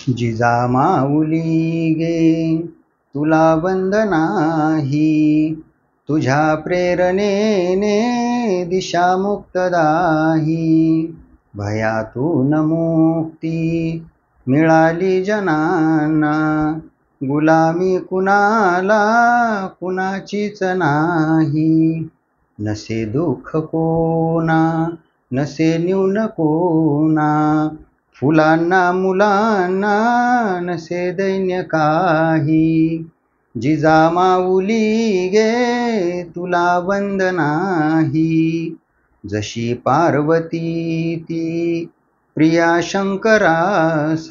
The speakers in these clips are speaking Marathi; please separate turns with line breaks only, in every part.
जिजामाऊली गे तुला वंदनाही, तुझ्या प्रेरणेने दिशा मुक्तदाही. भयातून मुक्ती मिळाली जनांना, गुलामी कुणाला कुणाचीच नाही. नसे दुःख कोणा नसे न्यून कोणा, फुलांना मुलांना नसे दैन्य काही. जिजामाऊली गे तुला वंदनाही. जशी पार्वती ती प्रिया शंकरास,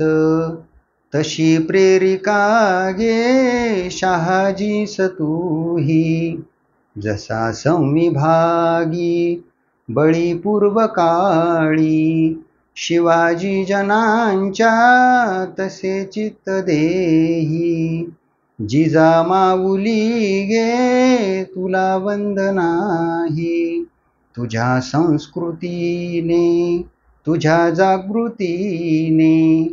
तशी प्रेरिका गे शहाजीस तूही. जसा संविभागी बळी पूर्व काळी, शिवाजी जनांच्या तसे चित्त देही. जिजामाऊली गे तुला वंदनाही. तुझ्या संस्कृतीने तुझ्या जागृतीने,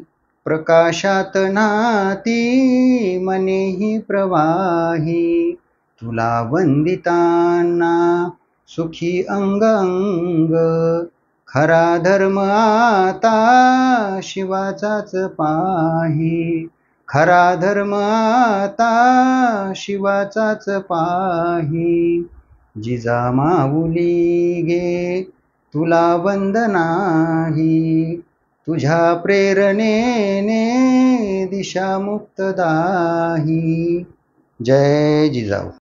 प्रकाशात नाती मनेही प्रवाही. तुला वंदितांना सुखी अंग अंग, खरा धर्म आता शिवाचाच पाही. खरा धर्म आता शिवाचाच पाही. जिजामाऊली गे तुला वंदनाही. तुझ्या प्रेरणेने दिशा मुक्तदाही. जय जिजाऊ.